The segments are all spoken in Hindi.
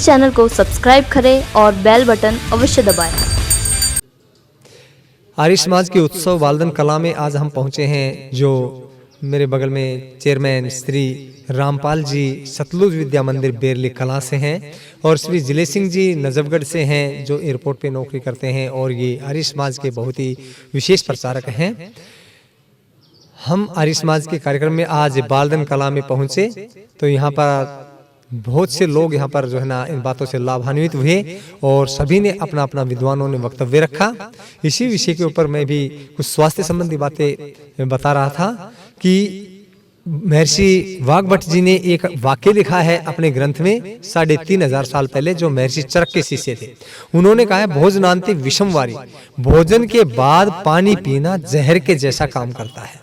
इस चैनल को सब्सक्राइब करें और बेल बटन अवश्य दबाएं। आर्य समाज के उत्सव बालदन कला में आज हम पहुंचे हैं, जो मेरे बगल में चेयरमैन श्री रामपाल जी सतलुज विद्या मंदिर बेरली कला से हैं और श्री जिले सिंह जी नजफगढ़ से हैं, जो एयरपोर्ट पे नौकरी करते हैं और ये आर्य समाज के बहुत ही विशेष प्रचारक हैं। हम आर्य समाज के कार्यक्रम में आज बालदन कला में पहुंचे तो यहाँ पर बहुत से लोग यहाँ पर जो है ना इन बातों से लाभान्वित हुए और सभी ने अपना अपना विद्वानों ने वक्तव्य रखा। इसी विषय के ऊपर मैं भी कुछ स्वास्थ्य संबंधी बातें बता रहा था कि महर्षि वाग्भट जी ने एक वाक्य लिखा है अपने ग्रंथ में 3500 साल पहले, जो महर्षि चरक के शिष्य थे। उन्होंने कहा है, भोजनांति विषमवारी, भोजन के बाद पानी पीना जहर के जैसा काम करता है।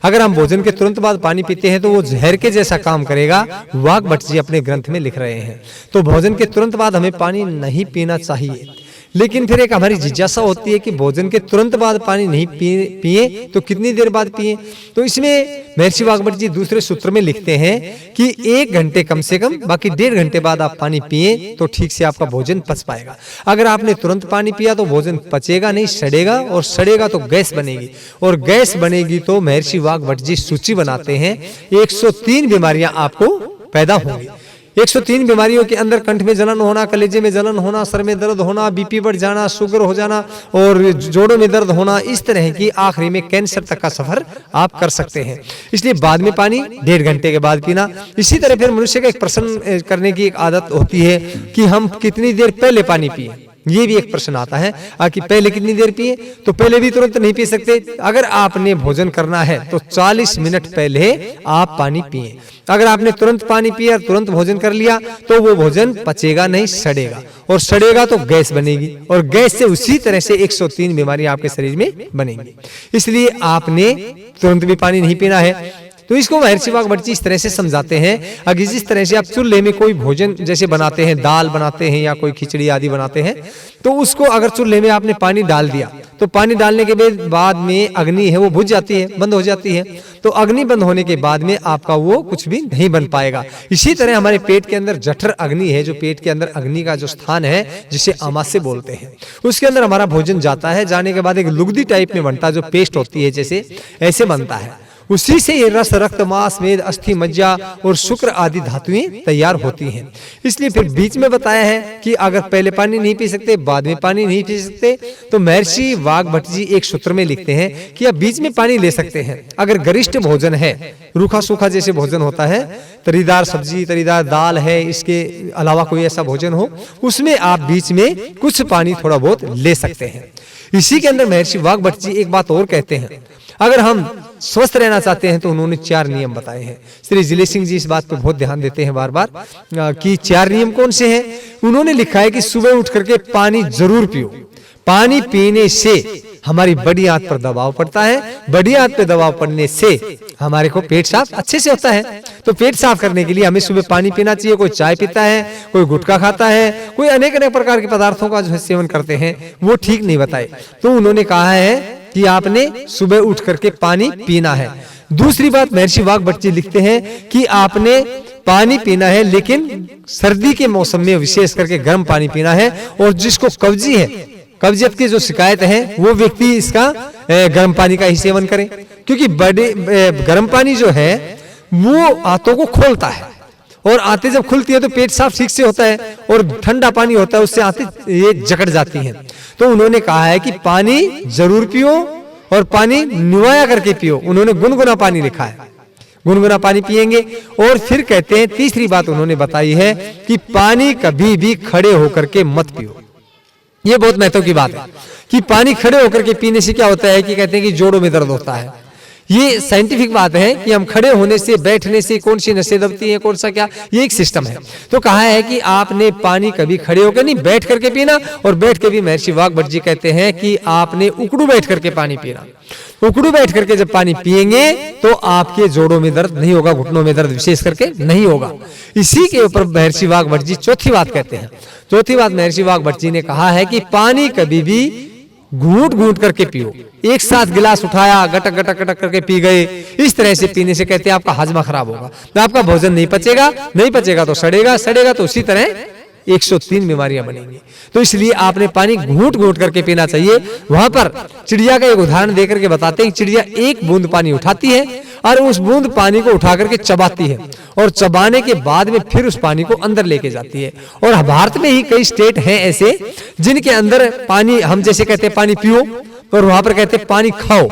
अगर हम भोजन के तुरंत बाद पानी पीते हैं तो वो जहर के जैसा काम करेगा, वाग्भट जी अपने ग्रंथ में लिख रहे हैं। तो भोजन के तुरंत बाद हमें पानी नहीं पीना चाहिए। लेकिन फिर एक हमारी जिज्ञासा होती है कि भोजन के तुरंत बाद पानी नहीं पिए तो कितनी देर बाद पिए। तो इसमें महर्षि वाग्भट जी दूसरे सूत्र में लिखते हैं कि 1 घंटे कम से कम, बाकी 1.5 घंटे बाद आप पानी पिए तो ठीक से आपका भोजन पच पाएगा। अगर आपने तुरंत पानी पिया तो भोजन पचेगा नहीं, सड़ेगा, और सड़ेगा तो गैस बनेगी, और गैस बनेगी तो महर्षि वाग्भट जी सूची बनाते हैं 103 बीमारियां आपको पैदा होंगी। 103 बीमारियों के अंदर कंठ में जलन होना, कलेजे में जलन होना, सर में दर्द होना, बीपी बढ़ जाना, शुगर हो जाना और जोड़ों में दर्द होना, इस तरह की आखिरी में कैंसर तक का सफर आप कर सकते हैं। इसलिए बाद में पानी 1.5 घंटे के बाद पीना। इसी तरह फिर मनुष्य का एक प्रश्न करने की एक आदत होती है कि हम कितनी देर पहले पानी पिए। ये भी एक प्रश्न आता है कि पहले कितनी देर पिए। तो पहले भी तुरंत नहीं पी सकते। अगर आपने भोजन करना है तो 40 मिनट पहले आप पानी पिए। अगर आपने तुरंत पानी पिया, तुरंत भोजन कर लिया तो वो भोजन पचेगा नहीं, सड़ेगा, और सड़ेगा तो गैस बनेगी, और गैस से उसी तरह से 103 बीमारियां आपके शरीर में बनेंगी। इसलिए आपने तुरंत भी पानी नहीं पीना है। तो इसको महर्षि वाग्भट जी इस तरह से समझाते हैं। अगर जिस तरह से आप चूल्हे में कोई भोजन जैसे बनाते हैं, दाल बनाते हैं या कोई खिचड़ी आदि बनाते हैं, तो उसको अगर चूल्हे में आपने पानी डाल दिया तो पानी डालने के बाद में अग्नि है वो बुझ जाती है, बंद हो जाती है। तो अग्नि बंद होने के बाद में आपका वो कुछ भी नहीं बन पाएगा। इसी तरह हमारे पेट के अंदर जठर अग्नि है, जो पेट के अंदर अग्नि का जो स्थान है जिसे आमाशय बोलते हैं, उसके अंदर हमारा भोजन जाता है। जाने के बाद एक लुगदी टाइप में बनता है, जो पेस्ट होती है जैसे ऐसे बनता है। उसी से ये रस, रक्त, मांस, मेद, अस्थि, मज्जा और शुक्र आदि धातुएं तैयार होती हैं। इसलिए फिर बीच में बताया है कि अगर पहले पानी नहीं पी सकते, बाद में पानी नहीं पी सकते, तो महर्षि वाग्भट जी एक सूत्र में लिखते हैं कि आप बीच में पानी ले सकते हैं। अगर गरिष्ठ भोजन है, रूखा सूखा जैसे भोजन होता है, तरीदार सब्जी, तरीदार दाल है, इसके अलावा कोई ऐसा भोजन हो, उसमें आप बीच में कुछ पानी थोड़ा बहुत ले सकते हैं। इसी के अंदर महर्षि वाग्भट जी एक बात और कहते हैं, अगर हम स्वस्थ रहना चाहते हैं तो उन्होंने 4 नियम बताए हैं। श्री जिले सिंह जी इस बात पर बहुत ध्यान देते हैं बार बार कि 4 नियम कौन से हैं। उन्होंने लिखा है कि सुबह उठ करके पानी जरूर पियो। पानी पीने से हमारी बड़ी आंत पर दबाव पड़ता है, बड़ी आंत पे दबाव पड़ने से हमारे को पेट साफ अच्छे से होता है। तो पेट साफ करने के लिए हमें सुबह पानी पीना चाहिए। कोई चाय पीता है, कोई गुटखा खाता है, कोई अनेक अनेक प्रकार के पदार्थों का जो सेवन करते हैं, वो ठीक नहीं बताए। तो उन्होंने कहा है कि आपने सुबह उठ करके पानी पीना है। दूसरी बात महर्षि वाग्भट जी लिखते हैं कि आपने पानी पीना है, लेकिन सर्दी के मौसम में विशेष करके गर्म पानी पीना है। और जिसको कब्जी है, कब्जियत की जो शिकायत है, वो व्यक्ति इसका गर्म पानी का ही सेवन करे, क्योंकि गर्म पानी जो है वो आंतों को खोलता है, और आंतें जब खुलती है तो पेट साफ ठीक से होता है, और ठंडा पानी होता है उससे आंतें ये जकड़ जाती हैं। तो उन्होंने कहा है कि पानी जरूर पियो, और पानी निवाया करके पियो। उन्होंने गुनगुना पानी लिखा है, गुनगुना पानी पिएंगे। और फिर कहते हैं, तीसरी बात उन्होंने बताई है कि पानी कभी भी खड़े होकर के मत पियो। ये बहुत महत्व की बात है कि पानी खड़े होकर के पीने से क्या होता है कि कहते हैं कि जोड़ों में दर्द होता है। ये साइंटिफिक बात है कि हम खड़े होने से, बैठने से कौन सी नसें दबती हैं, कौन सा क्या, ये एक सिस्टम है। तो कहा है कि आपने पानी कभी खड़े होकर नहीं, बैठ करके पीना। और बैठ के भी महर्षि वाग्भट जी कहते हैं कि आपने उकड़ू बैठ करके पानी पीना। उकड़ू बैठ करके जब पानी पिएंगे तो आपके जोड़ों में दर्द नहीं होगा, घुटनों में दर्द विशेष करके नहीं होगा। इसी के ऊपर महर्षि वाग्भट जी चौथी बात कहते हैं। चौथी बात महर्षि वाग्भट जी ने कहा है कि पानी कभी भी घूंट घूंट करके पियो। एक साथ गिलास उठाया, गटक गटक गटक करके पी गए, इस तरह से पीने से कहते हैं आपका हाजमा खराब होगा, तो आपका भोजन नहीं पचेगा, नहीं पचेगा तो सड़ेगा, सड़ेगा तो उसी तरह 103 बीमारियां बनेंगी। तो इसलिए आपने पानी घूंट घूंट करके पीना चाहिए। वहां पर चिड़िया का एक उदाहरण देकर के बताते हैं कि चिड़िया एक बूंद पानी उठाती है और उस बूंद पानी को उठा करके चबाती है और चबाने के बाद में फिर उस पानी को अंदर लेके जाती है। और भारत में ही कई स्टेट हैं ऐसे जिनके अंदर पानी, हम जैसे कहते हैं पानी पियो, और वहां पर कहते हैं पानी खाओ,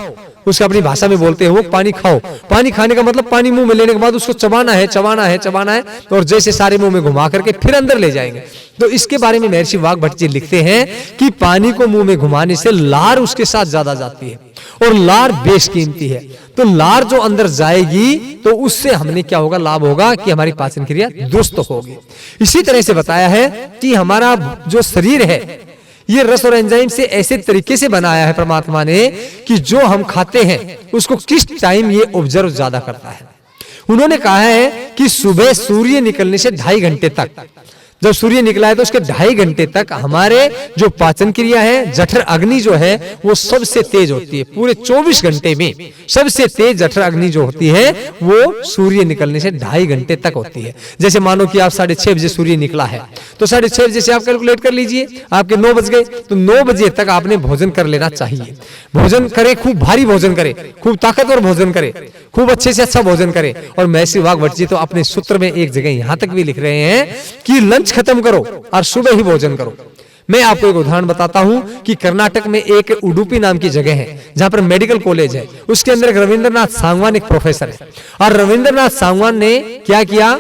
उसका अपनी भाषा में बोलते हैं वो पानी खाओ। पानी खाने का मतलब पानी मुंह में लेने के बाद उसको चबाना है, चबाना है, चबाना है, और जैसे सारे मुंह में घुमा करके फिर अंदर ले जाएंगे। तो इसके बारे में महर्षि वाघभट्ट जी लिखते हैं कि पानी को मुंह में घुमाने से लार उसके साथ ज्यादा जाती है और लार बेशकीमती है। तो लार जो अंदर जाएगी तो उससे हमने क्या होगा, लाभ होगा कि हमारी पाचन क्रिया दुरुस्त होगी। इसी तरह से बताया है कि हमारा जो शरीर है ये रस और एंजाइम से ऐसे तरीके से बनाया है परमात्मा ने कि जो हम खाते हैं उसको किस टाइम ये ऑब्जर्व ज्यादा करता है। उन्होंने कहा है कि सुबह सूर्य निकलने से 2.5 घंटे तक, जब सूर्य निकला है तो उसके 2.5 घंटे तक हमारे जो पाचन क्रिया है, जठर अग्नि जो है वो सबसे तेज होती है। पूरे 24 घंटे में सबसे तेज जठर अग्नि जो होती है वो सूर्य निकलने से 2.5 घंटे तक होती है। जैसे मानो कि आप 6:30 बजे सूर्य निकला है तो 6:30 बजे से आप कैलकुलेट कर लीजिए, आपके 9 बज गए, तो 9 बजे तक आपने भोजन कर लेना चाहिए। भोजन करें, खूब भारी भोजन करें, खूब ताकतवर भोजन करें, खूब अच्छे से अच्छा भोजन करें। और महर्षि वाघभट्ट जी तो अपने सूत्र में एक जगह यहां तक भी लिख रहे हैं कि लंच खत्म करो और सुबह ही भोजन करो। मैं आपको एक उदाहरण बताता हूं कि कर्नाटक में एक उडुपी नाम की जगह है जहां पर मेडिकल कॉलेज है, उसके अंदर एक रविंद्रनाथ सांगवान एक प्रोफेसर है। और रविंद्रनाथ सांगवान ने क्या किया,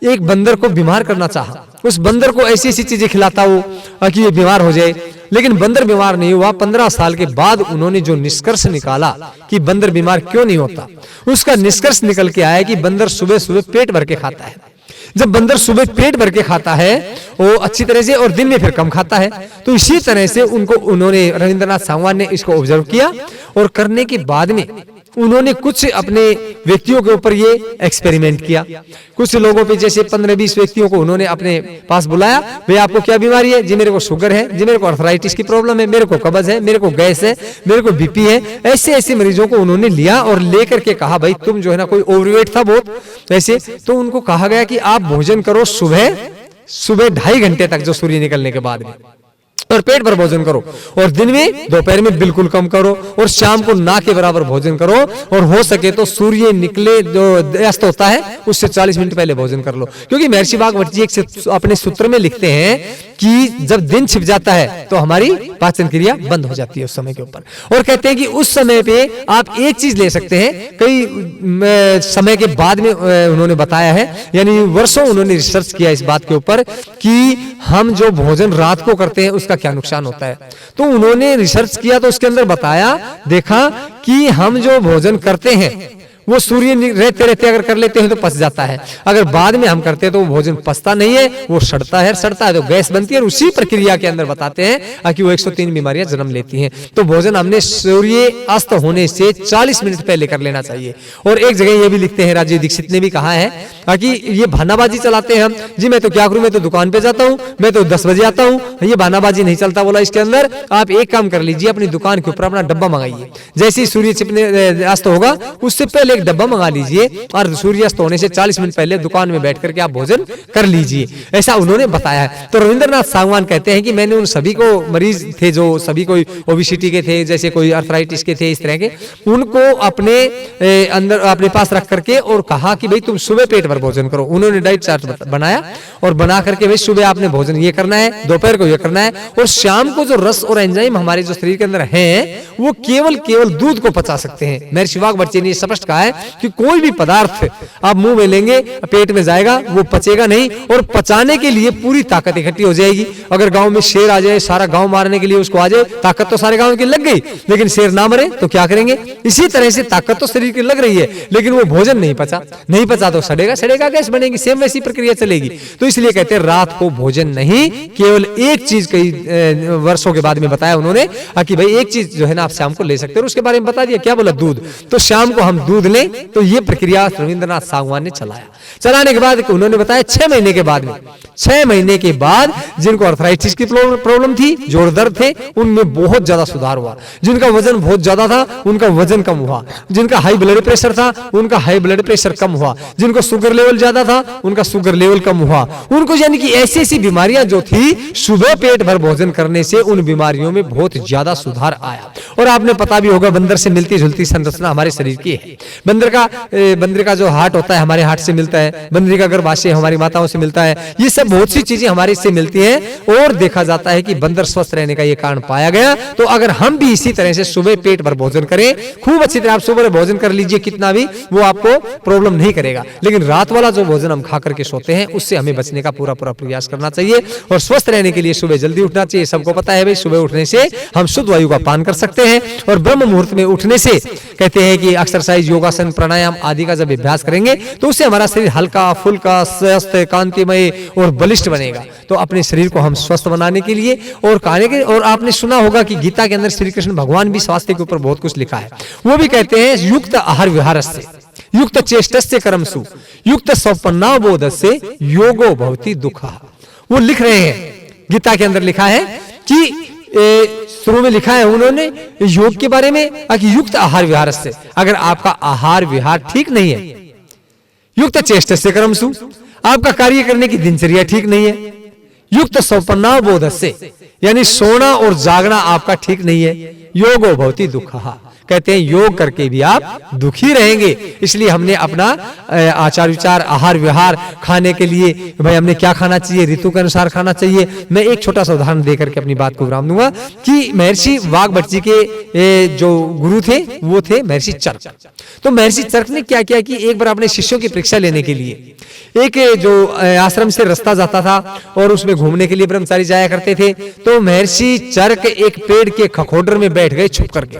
एक बंदर को बीमार करना चाहा। उस बंदर को ऐसी ऐसी चीजें खिलाता हो कि ये बीमार हो जाए, लेकिन बंदर बीमार नहीं हुआ। 15 साल के बाद उन्होंने जो निष्कर्ष निकाला कि बंदर बीमार क्यों नहीं होता, उसका निष्कर्ष निकल के आया कि बंदर सुबह सुबह पेट भर के खाता है। जब बंदर सुबह पेट भर के खाता है वो अच्छी तरह से और दिन में फिर कम खाता है। तो इसी तरह से उन्होंने रविंद्रनाथ सांगवान ने इसको ऑब्जर्व किया और करने के बाद में उन्होंने कुछ अपने व्यक्तियों के ऊपर ये एक्सपेरिमेंट किया। कुछ लोगों पे जैसे 15-20 व्यक्तियों को उन्होंने अपने पास बुलाया, भाई आपको क्या बीमारी है? जी मेरे को शुगर है, जी मेरे को अर्थराइटिस की प्रॉब्लम है, मेरे को कब्ज है, मेरे को गैस है, मेरे को बीपी है। ऐसे ऐसे मरीजों को उन्होंने लिया और लेकर के कहा भाई तुम जो है ना, कोई ओवरवेट था बहुत ऐसे, तो उनको कहा गया कि आप भोजन करो सुबह 2.5 घंटे तक जो सूर्य निकलने के बाद में, और पेट भर भोजन करो, और दिन में दोपहर में बिल्कुल कम करो, और शाम को ना के बराबर भोजन करो, और हो सके तो सूर्य निकले जो अस्त होता है उससे 40 मिनट पहले भोजन कर लो। क्योंकि महर्षि वाघभट्ट जी एक अपने सूत्र में लिखते हैं कि जब दिन छिप जाता है तो हमारी पाचन क्रिया बंद हो जाती है उस समय के ऊपर। और कहते हैं कि उस समय पे आप एक चीज ले सकते हैं, कई समय के बाद में उन्होंने बताया है, यानी वर्षों उन्होंने रिसर्च किया इस बात के ऊपर कि हम जो भोजन रात को करते हैं उसका क्या नुकसान होता है। तो उन्होंने रिसर्च किया तो उसके अंदर बताया, देखा कि हम जो भोजन करते हैं वो सूर्य रहते रहते अगर कर लेते हैं तो पच जाता है, अगर बाद में हम करते हैं तो वो भोजन पचता नहीं है, वो सड़ता है तो गैस बनती है। और उसी प्रक्रिया के अंदर बताते हैं कि वो 103 बीमारियां जन्म लेती हैं। तो भोजन हमने सूर्य अस्त होने से 40 मिनट पहले कर लेना चाहिए। और एक जगह ये भी लिखते हैं, राजीव दीक्षित ने भी कहा है कि ये भानाबाजी चलाते हैं हम, जी मैं तो क्या करूं, मैं तो दुकान पे जाता हूं, मैं तो 10 बजे आता हूं, ये भानाबाजी नहीं चलता। बोला इसके अंदर आप एक काम कर लीजिए, अपनी दुकान के ऊपर अपना डब्बा मंगाइए, जैसे ही सूर्य छिपने अस्त होगा उससे पहले एक डब्बा मंगा लीजिए और सूर्यास्त होने से 40 मिनट पहले दुकान में बैठ करके आप भोजन कर लीजिए। ऐसा उन्होंने बताया है। तो रविंद्रनाथ सांगवान कहते हैं कि मैंने उन सभी को मरीज थे जो सभी कोई ओबिसिटी के थे, जैसे कोई अर्थराइटिस के थे, इस तरह के, उनको अपने अंदर अपने पास रख करके और कहा कि भाई तुम सुबह पेट भर भोजन करो। उन्होंने डाइट चार्ट बनाया और बना करके भाई सुबह आपने भोजन ये करना है, दोपहर को ये करना है, और शाम को जो रस और एंजाइम हमारे जो शरीर के अंदर हैं वो केवल दूध को पचा सकते हैं। महर्षि वाघभट्ट जी ने स्पष्ट कहा है कि कोई भी पदार्थ आप मुंह में लेंगे पेट में जाएगा, वो पचेगा नहीं, और पचाने के लिए पूरी ताकत इकट्ठी हो जाएगी। अगर गांव में शेर आ जाए, सारा गांव मारने के लिए उसको आ जाए, ताकत तो सारे गांव की लग गई, लेकिन शेर ना मरे तो क्या करेंगे? इसी तरह से ताकत तो शरीर की लग रही है, लेकिन वो भोजन नहीं पचा तो सड़ेगा गैस बनेगी, सेम वैसी प्रक्रिया चलेगी। तो इसलिए कहते हैं रात को भोजन नहीं, केवल एक चीज कई वर्षों के बाद में बताया उन्होंने कि भाई एक चीज जो है ना आप शाम को ले सकते हो, उसके बारे में बता दिया, क्या बोला? दूध। तो शाम को हम दूध लें। तो ये प्रक्रिया रविंद्रनाथ सागवान ने चलाने के बाद उन्होंने बताया 6 महीने के बाद में, 6 महीने के बाद जिनको अर्थराइटिस की प्रॉब्लम थी, जोड़ दर्द थे, उनमें बहुत ज्यादा सुधार हुआ। जिनका वजन बहुत ज्यादा था उनका वजन कम हुआ, जिनका हाई ब्लड प्रेशर था उनका हाई ब्लड प्रेशर कम हुआ, जिनको शुगर लेवल ज्यादा था उनका शुगर लेवल कम हुआ। उनको यानी कि ऐसी ऐसी बीमारियां जो थी, सुबह पेट भर भोजन करने से उन बीमारियों में बहुत ज्यादा सुधार आया। और आपने पता भी होगा बंदर से मिलती जुलती संरचना हमारे शरीर की है। बंदर का जो हार्ट होता है हमारे हार्ट से मिलता है, बंदरी का गर्भाशय हमारी माताओं से मिलता है। ये सब बहुत सी चीजें हमारे इससे मिलती हैं और देखा जाता है कि बंदर स्वस्थ रहने का ये कारण पाया गया। तो अगर हम भी इसी तरह से सुबह पेट भर भोजन करें, खूब अच्छी तरह आप सुबह भोजन कर लीजिए कितना भी, वो आपको प्रॉब्लम नहीं करेगा। लेकिन रात वाला जो भोजन हम खा करके सोते हैं उससे हमें बचने का पूरा प्रयास करना चाहिए। और स्वस्थ रहने के लिए सुबह जल्दी उठना चाहिए। सबको पता है भाई, सुबह उठने से हम शुद्ध वायु का पान कर सकते हैं। और ब्रह्म मुहूर्त में उठने से कहते हैं कि एक्सरसाइज, योगासन, प्राणायाम आदि का जब अभ्यास करेंगे तो उससे हमारा शरीर हल्का फुल्का, स्वस्थ, कांतिमय और बलिष्ठ बनेगा। तो अपने शरीर को हम स्वस्थ बनाने के लिए और खाने के, और आपने सुना होगा कि गीता के अंदर श्री कृष्ण भगवान भी स्वास्थ्य के ऊपर बहुत कुछ लिखा है। वो भी कहते हैं युक्त आहार विहारस्य, युक्त चेष्टस्य कर्मसु, युक्त स्वप्नावबोधस्य योगो भवति दुःखः। वो लिख रहे हैं, गीता के अंदर लिखा है कि शुरू में लिखा है उन्होंने योग के बारे में कि युक्त आहार विहार से, अगर आपका आहार विहार ठीक नहीं है, युक्त चेष्टस्य कर्मसु, आपका कार्य करने की दिनचर्या ठीक नहीं है, युक्त स्वप्नावबोध से, यानी सोना और जागना आपका ठीक नहीं है, योगो भवति दुःखः, कहते हैं योग करके भी आप दुखी रहेंगे। इसलिए हमने अपना आचार विचार, आहार विहार, खाने के लिए भाई हमने क्या खाना चाहिए, ऋतु के अनुसार खाना चाहिए। मैं एक छोटा सा उदाहरण देकर के अपनी बात को विराम दूंगा कि महर्षि वाघभट्ट के जो गुरु थे वो थे महर्षि चर्क। तो महर्षि चर्क ने क्या किया कि एक बार अपने शिष्यों की परीक्षा लेने के लिए एक जो आश्रम से रास्ता जाता था और उसमें घूमने के लिए ब्रह्मचारी जाया करते थे, तो महर्षि चर्क एक पेड़ के खखोडर में बैठ गए छुप करके।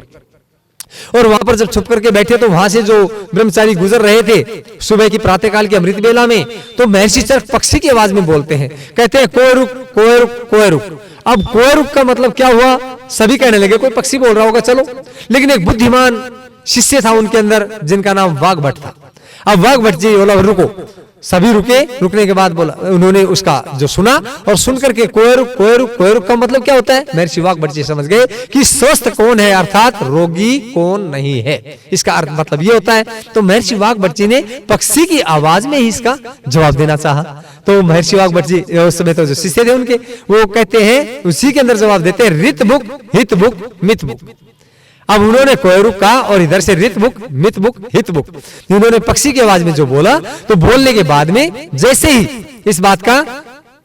और वहां पर जब छुप करके बैठे तो वहां से जो ब्रह्मचारी गुजर रहे थे सुबह की प्रातःकाल की अमृत बेला में, तो महर्षि चर्क पक्षी की आवाज में बोलते हैं, कहते हैं कोय रुक कोय रुक कोय रुक। अब कोय रुक का मतलब क्या हुआ, सभी कहने लगे कोई पक्षी बोल रहा होगा चलो, लेकिन एक बुद्धिमान शिष्य था उनके अंदर जिनका नाम वाघभट्ट था। अब वाघभट्ट जी बोला रुको, सभी रुके, रुकने के बाद बोला उन्होंने उसका जो सुना और सुन करके कोय रुक कोय रुक कोय रुक का मतलब क्या होता है, महर्षि वाघभट्ट जी समझ गए कि स्वस्थ कौन है अर्थात रोगी कौन नहीं है, इसका अर्थ मतलब ये होता है। तो महर्षि वाघभट्ट जी ने पक्षी की आवाज में ही इसका जवाब देना चाहा। तो महर्षि वाघभट्ट जी उस समय तो जो शिष्य थे उनके, वो कहते हैं उसी के अंदर जवाब देते हैं रित बुक हित बुक मित बुक। अब उन्होंने कोय रुक कहा और इधर से रित बुक मित बुक हित बुक, उन्होंने पक्षी की आवाज में जो बोला, तो बोलने के बाद में जैसे ही इस बात का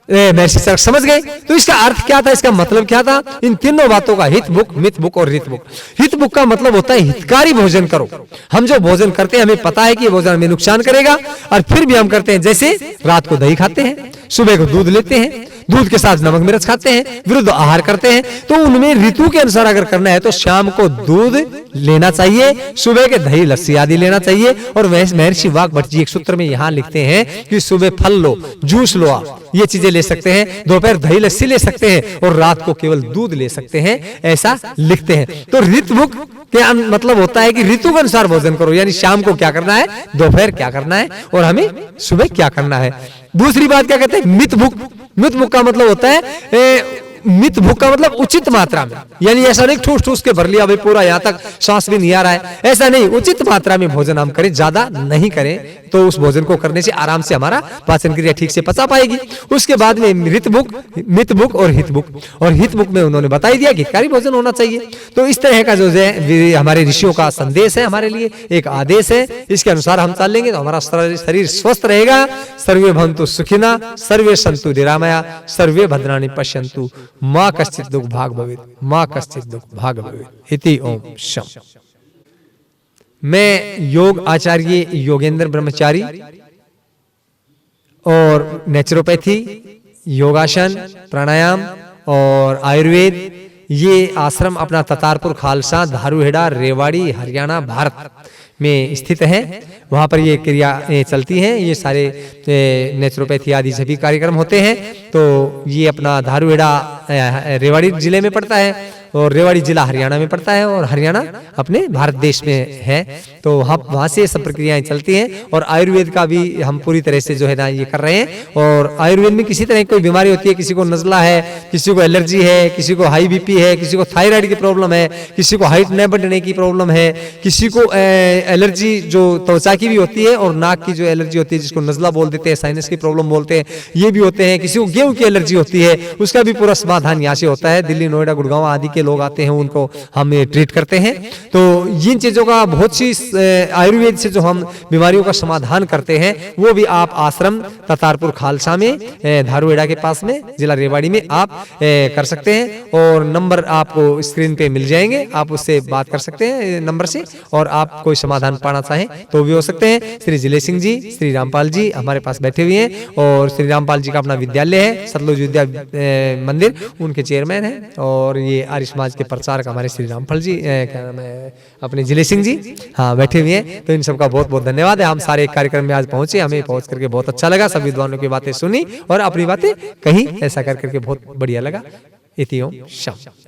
महर्षि चर्क समझ गए। तो इसका अर्थ क्या था, इसका मतलब क्या था, इन तीनों बातों का हित बुक, मित बुक और रित बुक। हित बुक का मतलब होता है हितकारी भोजन करो। हम जो भोजन करते हैं हमें पता है कि ये भोजन हमें नुकसान करेगा और फिर भी हम करते हैं। जैसे रात को दही खाते हैं, सुबह को दूध लेते हैं, दूध के साथ नमक मिर्च खाते हैं, विरुद्ध आहार करते हैं। तो उनमें ऋतु के अनुसार अगर करना है तो शाम को दूध लेना चाहिए, सुबह के दही लस्सी आदि लेना चाहिए। और वैसे महर्षि वाघभट्ट जी एक सूत्र में यहाँ लिखते हैं कि सुबह फल लो, जूस लो, आप ये चीजें ले सकते हैं, दोपहर दही लस्सी ले सकते हैं और रात को केवल दूध ले सकते हैं, ऐसा लिखते हैं। तो ऋतुमुख के मतलब होता है कि ऋतु के अनुसार भोजन करो, यानी शाम को क्या करना है, दोपहर क्या करना है और हमें सुबह क्या करना है। दूसरी बात क्या कहते हैं, मित भूख। मित भूख का मतलब होता है मित भूख का मतलब उचित मात्रा में, यानी ऐसा नहीं ठूस ठूस के भर लिया भाई पूरा यहाँ तक सांस भी नहीं आ रहा है, ऐसा नहीं, उचित मात्रा में भोजन हम करें, ज्यादा नहीं करें। तो उस भोजन को करने से आराम से हमारा पाचन क्रिया ठीक से पचा पाएगी। उसके बाद में ऋत भूख, मित भूख और हित भूख। और हित भूख में उन्होंने बता ही दिया कि हितकारी भोजन होना चाहिए। तो इस तरह का जो है हमारे ऋषियों का संदेश है, हमारे लिए एक आदेश है, इसके अनुसार हम चलेंगे तो हमारा शरीर स्वस्थ रहेगा। सर्वे भवन्तु सुखिनः, सर्वे सन्तु निरामया, सर्वे भद्राणि पश्यन्तु, मां कश्चित् दुःख भाग् भवेत्, मां कश्चित् दुःख भाग् भवेत्। इति ओम शम। मैं योग आचार्य योगेंद्र ब्रह्मचारी और नेचुरोपैथी, योगासन, प्राणायाम और आयुर्वेद, ये आश्रम अपना ततारपुर खालसा, धारूहेड़ा, रेवाड़ी, हरियाणा, भारत में स्थित है। वहाँ पर ये क्रिया चलती हैं, ये सारे नेचुरोपैथी आदि सभी कार्यक्रम होते हैं। तो ये अपना धारूहेड़ा रेवाड़ी जिले में पड़ता है और रेवाड़ी जिला हरियाणा में पड़ता है और हरियाणा अपने भारत देश में है। तो वहाँ से सब प्रक्रियाएं चलती हैं और आयुर्वेद का भी हम पूरी तरह से जो है ना ये कर रहे हैं। और आयुर्वेद में किसी तरह की कोई बीमारी होती है, किसी को नज़ला है, किसी को एलर्जी है, किसी को हाई बीपी है, किसी को थायराइड की प्रॉब्लम है, किसी को हाइट न बढ़ने की प्रॉब्लम है, किसी को एलर्जी जो त्वचा की भी होती है और नाक की जो एलर्जी होती है जिसको नज़ला बोल देते हैं, साइनस की प्रॉब्लम बोलते हैं, ये भी होते हैं। किसी को गेहूं की एलर्जी होती है, उसका भी पूरा समाधान यहाँ से होता है। दिल्ली, नोएडा, गुड़गांव आदि के लोग आते हैं, उनको हम ट्रीट करते हैं। तो इन चीज़ों का बहुत सी आयुर्वेद से जो हम बीमारियों का समाधान करते हैं वो भी आप आश्रम करतारपुर खालसा में धारूहेड़ा के पास में जिला रेवाड़ी में आप कर सकते हैं। और नंबर आपको स्क्रीन पे मिल जाएंगे, आप उससे बात कर सकते हैं नंबर से, और आप कोई समाधान पाना चाहें तो भी हो सकते हैं। श्री जिले सिंह जी, श्री रामपाल जी हमारे पास बैठे हुए हैं और श्री रामपाल जी का अपना विद्यालय है सतलुज विद्या मंदिर, उनके चेयरमैन हैं। और ये आर्य समाज के प्रचारक हमारे श्री रामपाल जी, क्या नाम है अपने जिले सिंह जी, हाँ बैठे हुए हैं। तो इन सबका बहुत बहुत धन्यवाद है। हम सारे कार्यक्रम में आज पहुंचे, हमें पहुंच करके बहुत अच्छा लगा, सब विद्वानों की बातें सुनी और अपनी बातें कही, ऐसा कर करके बहुत बढ़िया लगा। इति ओम शाम।